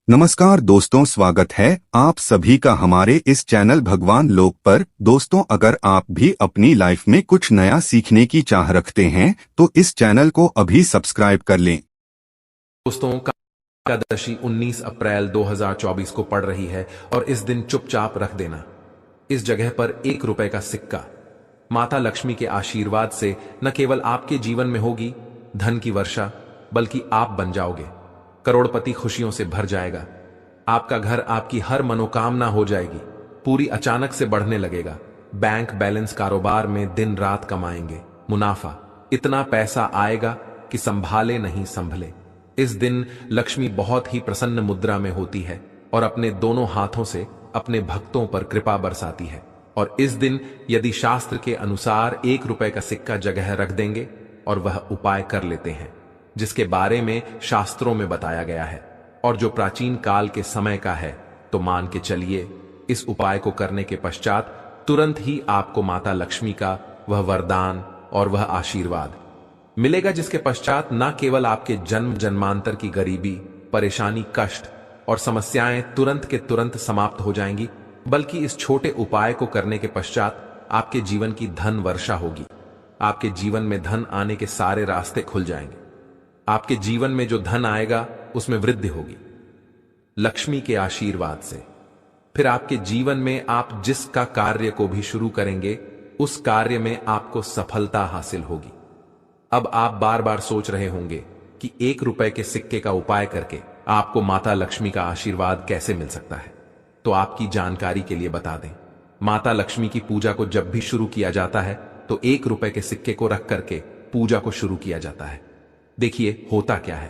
नमस्कार दोस्तों, स्वागत है आप सभी का हमारे इस चैनल भगवान लोक पर। दोस्तों, अगर आप भी अपनी लाइफ में कुछ नया सीखने की चाह रखते हैं तो इस चैनल को अभी सब्सक्राइब कर लें। दोस्तों, एकादशी 19 अप्रैल 2024 को पड़ रही है और इस दिन चुपचाप रख देना इस जगह पर 1 रुपए का सिक्का। माता लक्ष्मी के आशीर्वाद से न केवल आपके जीवन में होगी धन की वर्षा, बल्कि आप बन जाओगे करोड़पति। खुशियों से भर जाएगा आपका घर, आपकी हर मनोकामना हो जाएगी पूरी, अचानक से बढ़ने लगेगा बैंक बैलेंस, कारोबार में दिन रात कमाएंगे मुनाफा, इतना पैसा आएगा कि संभाले नहीं संभले। इस दिन लक्ष्मी बहुत ही प्रसन्न मुद्रा में होती है और अपने दोनों हाथों से अपने भक्तों पर कृपा बरसाती है। और इस दिन यदि शास्त्र के अनुसार 1 रुपए का सिक्का जगह रख देंगे और वह उपाय कर लेते हैं जिसके बारे में शास्त्रों में बताया गया है और जो प्राचीन काल के समय का है, तो मान के चलिए इस उपाय को करने के पश्चात तुरंत ही आपको माता लक्ष्मी का वह वरदान और वह आशीर्वाद मिलेगा, जिसके पश्चात न केवल आपके जन्म जन्मांतर की गरीबी, परेशानी, कष्ट और समस्याएं तुरंत के तुरंत समाप्त हो जाएंगी, बल्कि इस छोटे उपाय को करने के पश्चात आपके जीवन की धन वर्षा होगी। आपके जीवन में धन आने के सारे रास्ते खुल जाएंगे। आपके जीवन में जो धन आएगा उसमें वृद्धि होगी लक्ष्मी के आशीर्वाद से। फिर आपके जीवन में आप जिसका कार्य को भी शुरू करेंगे उस कार्य में आपको सफलता हासिल होगी। अब आप बार बार सोच रहे होंगे कि 1 रुपए के सिक्के का उपाय करके आपको माता लक्ष्मी का आशीर्वाद कैसे मिल सकता है। तो आपकी जानकारी के लिए बता दें, माता लक्ष्मी की पूजा को जब भी शुरू किया जाता है तो 1 रुपए के सिक्के को रख करके पूजा को शुरू किया जाता है। देखिए होता क्या है।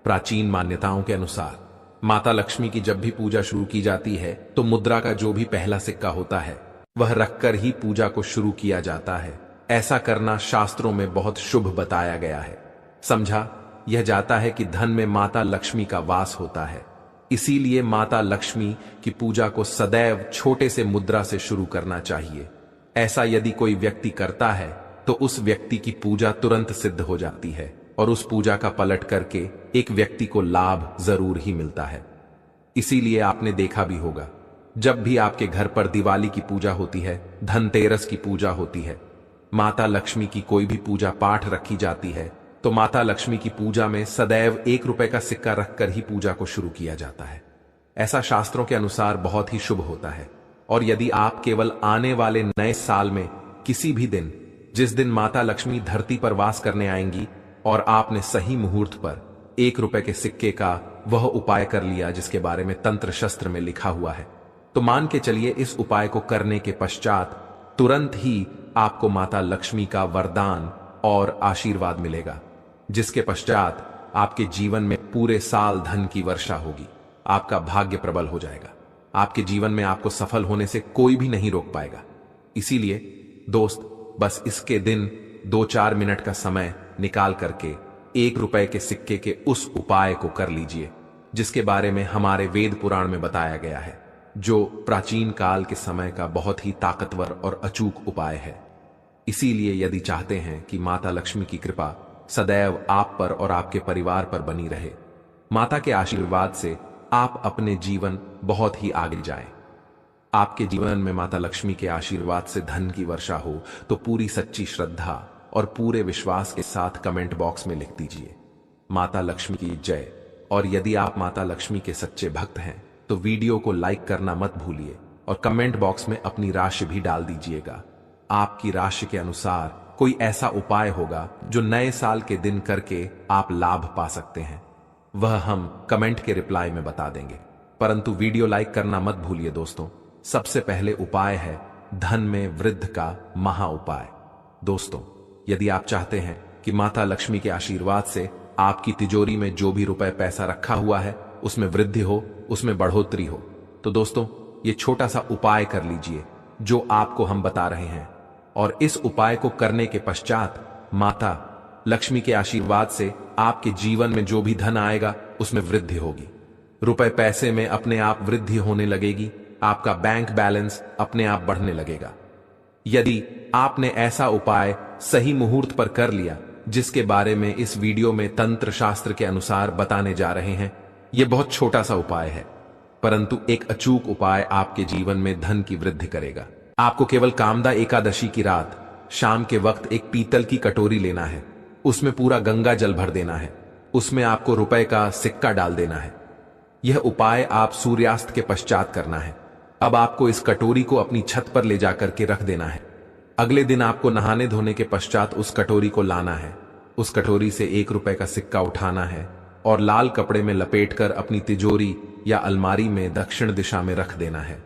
प्राचीन मान्यताओं के अनुसार माता लक्ष्मी की जब भी पूजा शुरू की जाती है तो मुद्रा का जो भी पहला सिक्का होता है वह रखकर ही पूजा को शुरू किया जाता है। ऐसा करना शास्त्रों में बहुत शुभ बताया गया है। समझा यह जाता है कि धन में माता लक्ष्मी का वास होता है, इसीलिए माता लक्ष्मी की पूजा को सदैव छोटे से मुद्रा से शुरू करना चाहिए। ऐसा यदि कोई व्यक्ति करता है तो उस व्यक्ति की पूजा तुरंत सिद्ध हो जाती है और उस पूजा का पलट करके एक व्यक्ति को लाभ जरूर ही मिलता है। इसीलिए आपने देखा भी होगा, जब भी आपके घर पर दिवाली की पूजा होती है, धनतेरस की पूजा होती है, माता लक्ष्मी की कोई भी पूजा पाठ रखी जाती है, तो माता लक्ष्मी की पूजा में सदैव 1 रुपए का सिक्का रखकर ही पूजा को शुरू किया जाता है। ऐसा शास्त्रों के अनुसार बहुत ही शुभ होता है। और यदि आप केवल आने वाले नए साल में किसी भी दिन, जिस दिन माता लक्ष्मी धरती पर वास करने आएंगी, और आपने सही मुहूर्त पर 1 रुपए के सिक्के का वह उपाय कर लिया जिसके बारे में तंत्र शस्त्र में लिखा हुआ है, तो मान के चलिए इस उपाय को करने के पश्चात तुरंत ही आपको माता लक्ष्मी का वरदान और आशीर्वाद मिलेगा, जिसके पश्चात आपके जीवन में पूरे साल धन की वर्षा होगी। आपका भाग्य प्रबल हो जाएगा। आपके जीवन में आपको सफल होने से कोई भी नहीं रोक पाएगा। इसीलिए दोस्त, बस इसके दिन 2-4 मिनट का समय निकाल करके 1 रुपए के सिक्के के उस उपाय को कर लीजिए जिसके बारे में हमारे वेद पुराण में बताया गया है, जो प्राचीन काल के समय का बहुत ही ताकतवर और अचूक उपाय है। इसीलिए यदि चाहते हैं कि माता लक्ष्मी की कृपा सदैव आप पर और आपके परिवार पर बनी रहे, माता के आशीर्वाद से आप अपने जीवन बहुत ही आगे जाएं, आपके जीवन में माता लक्ष्मी के आशीर्वाद से धन की वर्षा हो, तो पूरी सच्ची श्रद्धा और पूरे विश्वास के साथ कमेंट बॉक्स में लिख दीजिए, माता लक्ष्मी की जय। और यदि आप माता लक्ष्मी के सच्चे भक्त हैं तो वीडियो को लाइक करना मत भूलिए और कमेंट बॉक्स में अपनी राशि भी डाल दीजिएगा। आपकी राशि के अनुसार कोई ऐसा उपाय होगा जो नए साल के दिन करके आप लाभ पा सकते हैं, वह हम कमेंट के रिप्लाई में बता देंगे। परंतु वीडियो लाइक करना मत भूलिए दोस्तों। सबसे पहले उपाय है धन में वृद्धि का महा उपाय। दोस्तों, यदि आप चाहते हैं कि माता लक्ष्मी के आशीर्वाद से आपकी तिजोरी में जो भी रुपए पैसा रखा हुआ है उसमें वृद्धि हो, उसमें बढ़ोतरी हो, तो दोस्तों ये छोटा सा उपाय कर लीजिए जो आपको हम बता रहे हैं। और इस उपाय को करने के पश्चात माता लक्ष्मी के आशीर्वाद से आपके जीवन में जो भी धन आएगा उसमें वृद्धि होगी। रुपए पैसे में अपने आप वृद्धि होने लगेगी। आपका बैंक बैलेंस अपने आप बढ़ने लगेगा। यदि आपने ऐसा उपाय सही मुहूर्त पर कर लिया जिसके बारे में इस वीडियो में तंत्र शास्त्र के अनुसार बताने जा रहे हैं, यह बहुत छोटा सा उपाय है, परंतु एक अचूक उपाय आपके जीवन में धन की वृद्धि करेगा। आपको केवल कामदा एकादशी की रात शाम के वक्त एक पीतल की कटोरी लेना है, उसमें पूरा गंगा जल भर देना है, उसमें आपको रुपए का सिक्का डाल देना है। यह उपाय आप सूर्यास्त के पश्चात करना है। अब आपको इस कटोरी को अपनी छत पर ले जाकर के रख देना है। अगले दिन आपको नहाने धोने के पश्चात उस कटोरी को लाना है। उस कटोरी से 1 रुपए का सिक्का उठाना है और लाल कपड़े में लपेटकर अपनी तिजोरी या अलमारी में दक्षिण दिशा में रख देना है।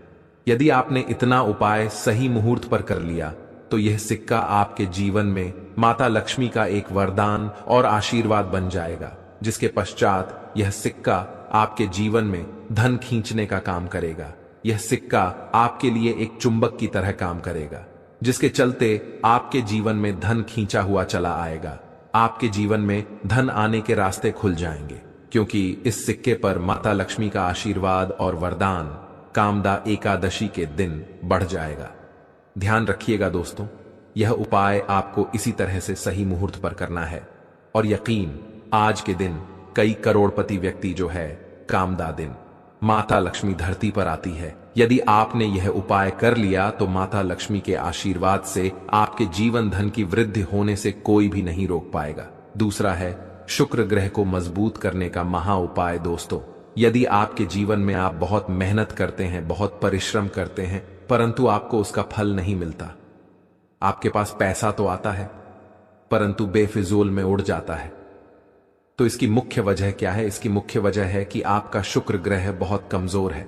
यदि आपने इतना उपाय सही मुहूर्त पर कर लिया तो यह सिक्का आपके जीवन में माता लक्ष्मी का एक वरदान और आशीर्वाद बन जाएगा, जिसके पश्चात यह सिक्का आपके जीवन में धन खींचने का काम करेगा। यह सिक्का आपके लिए एक चुंबक की तरह काम करेगा, जिसके चलते आपके जीवन में धन खींचा हुआ चला आएगा। आपके जीवन में धन आने के रास्ते खुल जाएंगे, क्योंकि इस सिक्के पर माता लक्ष्मी का आशीर्वाद और वरदान कामदा एकादशी के दिन बढ़ जाएगा। ध्यान रखिएगा दोस्तों, यह उपाय आपको इसी तरह से सही मुहूर्त पर करना है। और यकीन, आज के दिन कई करोड़पति व्यक्ति जो है कामदा दिन माता लक्ष्मी धरती पर आती है। यदि आपने यह उपाय कर लिया तो माता लक्ष्मी के आशीर्वाद से आपके जीवन धन की वृद्धि होने से कोई भी नहीं रोक पाएगा। दूसरा है शुक्र ग्रह को मजबूत करने का महा उपाय। दोस्तों, यदि आपके जीवन में आप बहुत मेहनत करते हैं, बहुत परिश्रम करते हैं, परंतु आपको उसका फल नहीं मिलता, आपके पास पैसा तो आता है परंतु बेफिजूल में उड़ जाता है, तो इसकी मुख्य वजह क्या है? इसकी मुख्य वजह है कि आपका शुक्र ग्रह बहुत कमजोर है।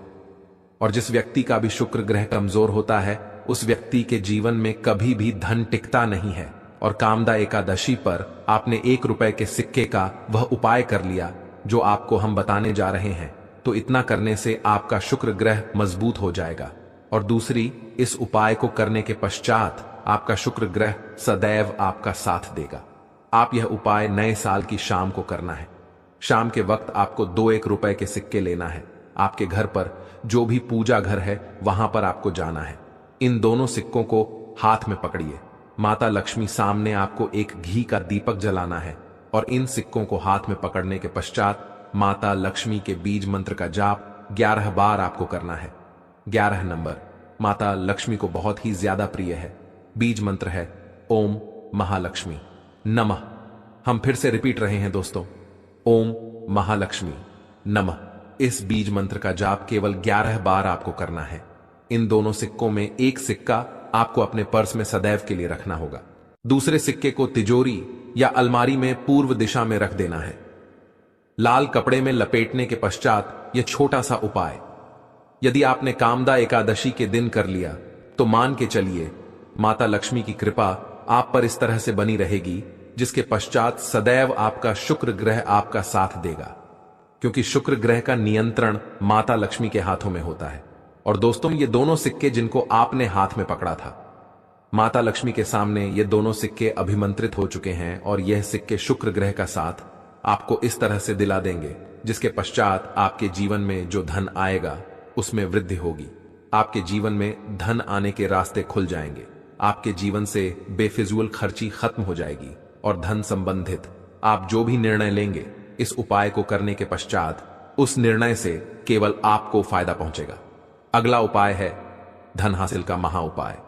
और जिस व्यक्ति का भी शुक्र ग्रह कमजोर होता है, उस व्यक्ति के जीवन में कभी भी धन टिकता नहीं है। और कामदा एकादशी पर आपने 1 रुपए के सिक्के का वह उपाय कर लिया जो आपको हम बताने जा रहे हैं, तो इतना करने से आपका शुक्र ग्रह मजबूत हो जाएगा। और दूसरी, इस उपाय को करने के पश्चात आपका शुक्र ग्रह सदैव आपका साथ देगा। आप यह उपाय नए साल की शाम को करना है। शाम के वक्त आपको 2 रुपए के सिक्के लेना है। आपके घर पर जो भी पूजा घर है वहां पर आपको जाना है। इन दोनों सिक्कों को हाथ में पकड़िए। माता लक्ष्मी सामने आपको एक घी का दीपक जलाना है और इन सिक्कों को हाथ में पकड़ने के पश्चात माता लक्ष्मी के बीज मंत्र का जाप 11 बार आपको करना है। 11 नंबर माता लक्ष्मी को बहुत ही ज्यादा प्रिय है। बीज मंत्र है ओम महालक्ष्मी नमः। हम फिर से रिपीट रहे हैं दोस्तों, ओम महालक्ष्मी नमः। इस बीज मंत्र का जाप केवल 11 बार आपको करना है। इन दोनों सिक्कों में एक सिक्का आपको अपने पर्स में सदैव के लिए रखना होगा। दूसरे सिक्के को तिजोरी या अलमारी में पूर्व दिशा में रख देना है। लाल कपड़े में लपेटने के पश्चात यह छोटा सा उपाय यदि आपने कामदा एकादशी के दिन कर लिया तो मान के चलिए माता लक्ष्मी की कृपा आप पर इस तरह से बनी रहेगी, जिसके पश्चात सदैव आपका शुक्र ग्रह आपका साथ देगा, क्योंकि शुक्र ग्रह का नियंत्रण माता लक्ष्मी के हाथों में होता है। और दोस्तों, ये दोनों सिक्के जिनको आपने हाथ में पकड़ा था, माता लक्ष्मी के सामने ये दोनों सिक्के अभिमंत्रित हो चुके हैं और यह सिक्के शुक्र ग्रह का साथ आपको इस तरह से दिला देंगे, जिसके पश्चात आपके जीवन में जो धन आएगा उसमें वृद्धि होगी। आपके जीवन में धन आने के रास्ते खुल जाएंगे। आपके जीवन से बेफिजूल खर्ची खत्म हो जाएगी और धन संबंधित आप जो भी निर्णय लेंगे इस उपाय को करने के पश्चात उस निर्णय से केवल आपको फायदा पहुंचेगा। अगला उपाय है धन हासिल का महा उपाय।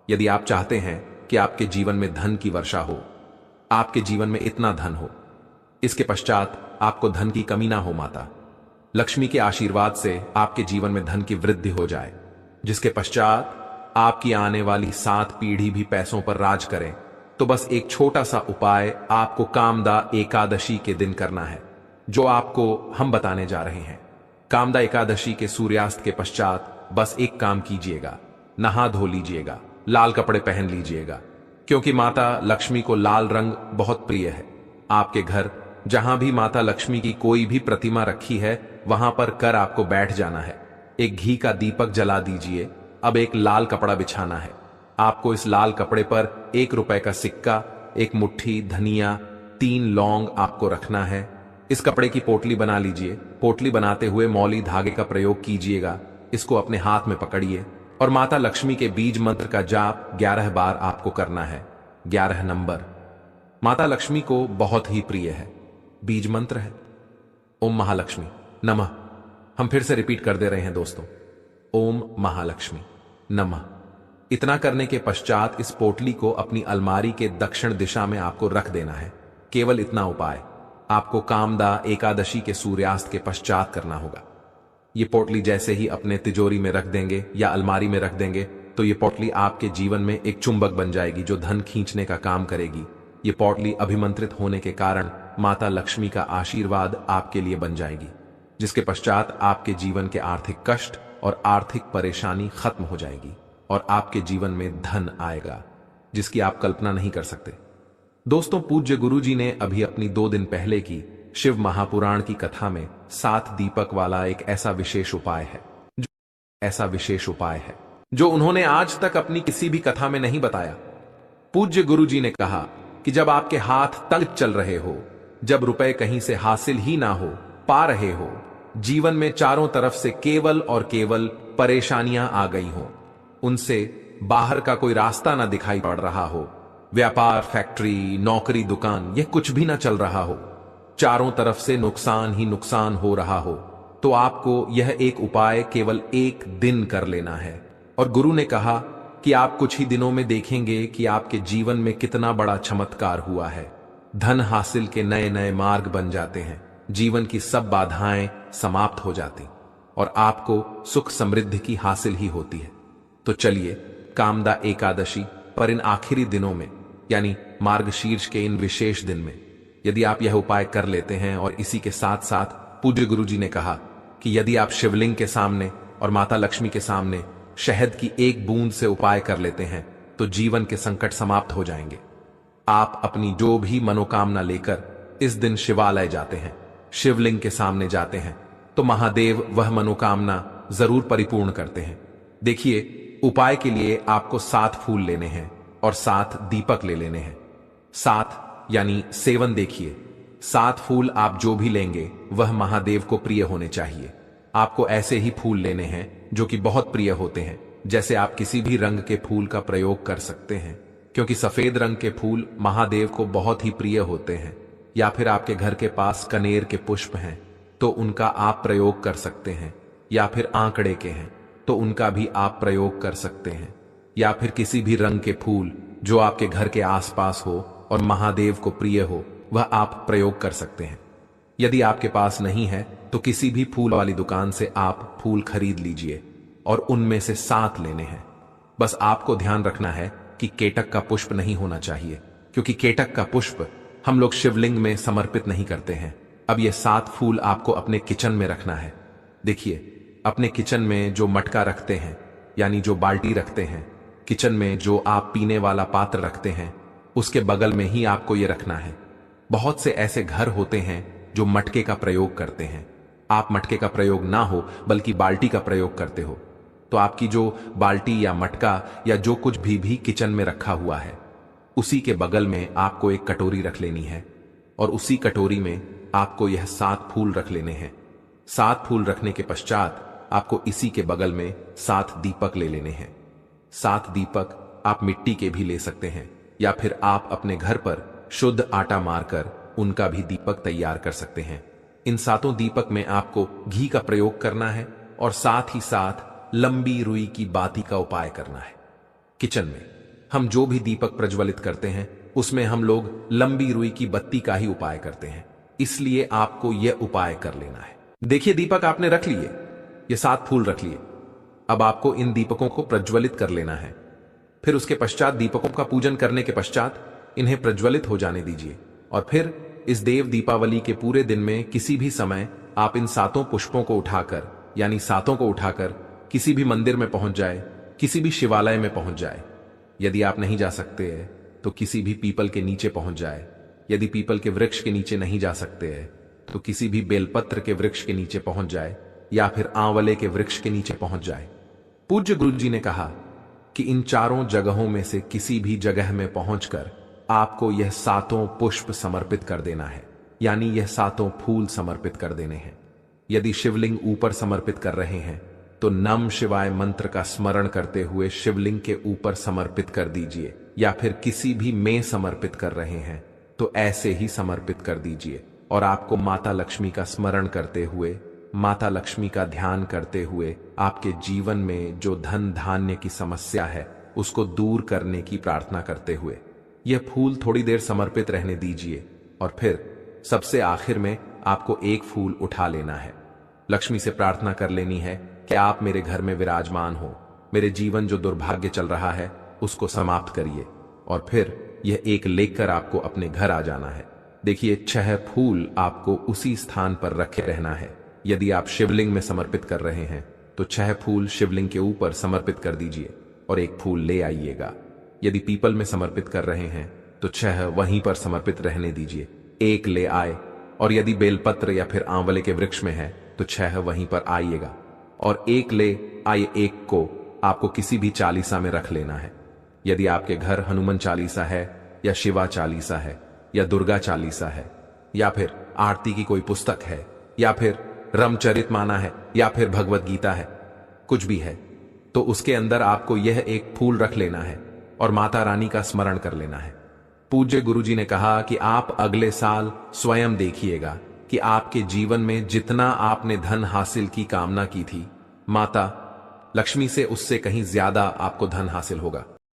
यदि आप चाहते हैं कि आपके जीवन में धन की वर्षा हो, आपके जीवन में इतना धन हो, इसके पश्चात आपको धन की कमी ना हो, माता लक्ष्मी के आशीर्वाद से आपके जीवन में धन की वृद्धि हो जाए, जिसके पश्चात आपकी आने वाली 7 पीढ़ी भी पैसों पर राज करें, तो बस एक छोटा सा उपाय आपको कामदा एकादशी के दिन करना है, जो आपको हम बताने जा रहे हैं। कामदा एकादशी के सूर्यास्त के पश्चात बस एक काम कीजिएगा, नहा धो लीजिएगा, लाल कपड़े पहन लीजिएगा, क्योंकि माता लक्ष्मी को लाल रंग बहुत प्रिय है। आपके घर जहां भी माता लक्ष्मी की कोई भी प्रतिमा रखी है वहां पर कर आपको बैठ जाना है। एक घी का दीपक जला दीजिए। अब एक लाल कपड़ा बिछाना है। आपको इस लाल कपड़े पर 1 रुपए का सिक्का, एक मुट्ठी धनिया, 3 लौंग आपको रखना है। इस कपड़े की पोटली बना लीजिए। पोटली बनाते हुए मौली धागे का प्रयोग कीजिएगा। इसको अपने हाथ में पकड़िए और माता लक्ष्मी के बीज मंत्र का जाप 11 बार आपको करना है। 11 नंबर माता लक्ष्मी को बहुत ही प्रिय है। बीज मंत्र है ओम महालक्ष्मी नमः। हम फिर से रिपीट कर दे रहे हैं दोस्तों, ओम महालक्ष्मी नमः। इतना करने के पश्चात इस पोटली को अपनी अलमारी के दक्षिण दिशा में आपको रख देना है। केवल इतना उपाय आपको कामदा एकादशी के सूर्यास्त के पश्चात करना होगा। ये पोटली जैसे ही अपने तिजोरी में रख देंगे या अलमारी में रख देंगे तो ये पोटली आपके जीवन में एक चुंबक बन जाएगी जो धन खींचने का काम करेगी। ये पोटली अभिमंत्रित होने के कारण माता लक्ष्मी का आशीर्वाद आपके लिए बन जाएगी, जिसके पश्चात आपके जीवन के आर्थिक कष्ट और आर्थिक परेशानी खत्म हो जाएगी और आपके जीवन में धन आएगा जिसकी आप कल्पना नहीं कर सकते। दोस्तों, पूज्य गुरुजी ने अभी अपनी 2 दिन पहले की शिव महापुराण की कथा में 7 दीपक वाला एक ऐसा विशेष उपाय है जो उन्होंने आज तक अपनी किसी भी कथा में नहीं बताया। पूज्य गुरुजी ने कहा कि जब आपके हाथ तंग चल रहे हो, जब रुपए कहीं से हासिल ही ना हो पा रहे हो, जीवन में चारों तरफ से केवल और केवल परेशानियां आ गई हो, उनसे बाहर का कोई रास्ता ना दिखाई पड़ रहा हो, व्यापार, फैक्ट्री, नौकरी, दुकान, यह कुछ भी ना चल रहा हो, चारों तरफ से नुकसान ही नुकसान हो रहा हो, तो आपको यह एक उपाय केवल 1 दिन कर लेना है। और गुरु ने कहा कि आप कुछ ही दिनों में देखेंगे कि आपके जीवन में कितना बड़ा चमत्कार हुआ है। धन हासिल के नए नए मार्ग बन जाते हैं, जीवन की सब बाधाएं समाप्त हो जाती और आपको सुख समृद्धि की हासिल ही होती है। तो चलिए, कामदा एकादशी पर इन आखिरी दिनों में यानी मार्गशीर्ष के इन विशेष दिन में यदि आप यह उपाय कर लेते हैं, और इसी के साथ साथ पूज्य गुरुजी ने कहा कि यदि आप शिवलिंग के सामने और माता लक्ष्मी के सामने शहद की 1 बूंद से उपाय कर लेते हैं तो जीवन के संकट समाप्त हो जाएंगे। आप अपनी जो भी मनोकामना लेकर इस दिन शिवालय जाते हैं, शिवलिंग के सामने जाते हैं, तो महादेव वह मनोकामना जरूर परिपूर्ण करते हैं। देखिए, उपाय के लिए आपको 7 फूल लेने हैं और 7 दीपक ले लेने हैं। 7 यानी 7 देखिए, 7 फूल आप जो भी लेंगे वह महादेव को प्रिय होने चाहिए। आपको ऐसे ही फूल लेने हैं जो कि बहुत प्रिय होते हैं। जैसे आप किसी भी रंग के फूल का प्रयोग कर सकते हैं, क्योंकि सफेद रंग के फूल महादेव को बहुत ही प्रिय होते हैं। या फिर आपके घर के पास कनेर के पुष्प हैं तो उनका आप प्रयोग कर सकते हैं, या फिर आंकड़े के हैं तो उनका भी आप प्रयोग कर सकते हैं, या फिर किसी भी रंग के फूल जो आपके घर के आसपास हो और महादेव को प्रिय हो वह आप प्रयोग कर सकते हैं। यदि आपके पास नहीं है तो किसी भी फूल वाली दुकान से आप फूल खरीद लीजिए और उनमें से 7 लेने हैं। बस आपको ध्यान रखना है कि केटक का पुष्प नहीं होना चाहिए, क्योंकि केटक का पुष्प हम लोग शिवलिंग में समर्पित नहीं करते हैं। अब ये 7 फूल आपको अपने किचन में रखना है। देखिए, अपने किचन में जो मटका रखते हैं यानी जो बाल्टी रखते हैं, किचन में जो आप पीने वाला पात्र रखते हैं, उसके बगल में ही आपको ये रखना है। बहुत से ऐसे घर होते हैं जो मटके का प्रयोग करते हैं। आप मटके का प्रयोग ना हो बल्कि बाल्टी का प्रयोग करते हो, तो आपकी जो बाल्टी या मटका या जो कुछ भी किचन में रखा हुआ है, उसी के बगल में आपको एक कटोरी रख लेनी है और उसी कटोरी में आपको यह 7 फूल रख लेने हैं। 7 फूल रखने के पश्चात आपको इसी के बगल में 7 दीपक ले लेने हैं। 7 दीपक आप मिट्टी के भी ले सकते हैं, या फिर आप अपने घर पर शुद्ध आटा मारकर उनका भी दीपक तैयार कर सकते हैं। इन 7 दीपक में आपको घी का प्रयोग करना है और साथ ही साथ लंबी रुई की बाती का उपाय करना है। किचन में हम जो भी दीपक प्रज्वलित करते हैं उसमें हम लोग लंबी रुई की बत्ती का ही उपाय करते हैं, इसलिए आपको यह उपाय कर लेना है। देखिए, दीपक आपने रख लिए, ये 7 फूल रख लिए। अब आपको इन दीपकों को प्रज्वलित कर लेना है। फिर उसके पश्चात दीपकों का पूजन करने के पश्चात इन्हें प्रज्वलित हो जाने दीजिए, और फिर इस देव दीपावली के पूरे दिन में किसी भी समय आप इन 7 पुष्पों को उठाकर यानी 7 को उठाकर किसी भी मंदिर में पहुंच जाए, किसी भी शिवालय में पहुंच जाए। यदि आप नहीं जा सकते हैं तो किसी भी पीपल के नीचे पहुंच जाए। यदि पीपल के वृक्ष के नीचे नहीं जा सकते हैं तो किसी भी बेलपत्र के वृक्ष के नीचे पहुंच जाए, या फिर आंवले के वृक्ष के नीचे पहुंच जाए। पूज्य गुरुजी ने कहा कि इन चारों जगहों में से किसी भी जगह में पहुंचकर आपको यह 7 पुष्प समर्पित कर देना है, यानी यह 7 फूल समर्पित कर देने हैं। यदि शिवलिंग ऊपर समर्पित कर रहे हैं तो नम शिवाय मंत्र का स्मरण करते हुए शिवलिंग के ऊपर समर्पित कर दीजिए, या फिर किसी भी में समर्पित कर रहे हैं तो ऐसे ही समर्पित कर दीजिए। और आपको माता लक्ष्मी का स्मरण करते हुए माता लक्ष्मी का ध्यान करते हुए आपके जीवन में जो धन धान्य की समस्या है उसको दूर करने की प्रार्थना करते हुए यह फूल थोड़ी देर समर्पित रहने दीजिए और फिर सबसे आखिर में आपको एक फूल उठा लेना है। लक्ष्मी से प्रार्थना कर लेनी है कि आप मेरे घर में विराजमान हो, मेरे जीवन जो दुर्भाग्य चल रहा है उसको समाप्त करिए, और फिर यह एक लेकर आपको अपने घर आ जाना है। देखिए 6 फूल आपको उसी स्थान पर रखे रहना है। यदि आप शिवलिंग में समर्पित कर रहे हैं तो 6 फूल शिवलिंग के ऊपर समर्पित कर दीजिए और एक फूल ले आइएगा। यदि पीपल में समर्पित कर रहे हैं तो 6 वहीं पर समर्पित रहने दीजिए, एक ले आए, और यदि बेलपत्र या फिर आंवले के वृक्ष में है तो 6 वहीं पर आइएगा और एक ले आए। एक को आपको किसी भी चालीसा में रख लेना है। यदि आपके घर हनुमान चालीसा है या शिवा चालीसा है या दुर्गा चालीसा है या फिर आरती की कोई पुस्तक है या फिर रामचरितमानस है या फिर भगवत गीता है, कुछ भी है, तो उसके अंदर आपको यह एक फूल रख लेना है और माता रानी का स्मरण कर लेना है। पूज्य गुरुजी ने कहा कि आप अगले साल स्वयं देखिएगा कि आपके जीवन में जितना आपने धन हासिल की कामना की थी, माता लक्ष्मी से उससे कहीं ज्यादा आपको धन हासिल होगा।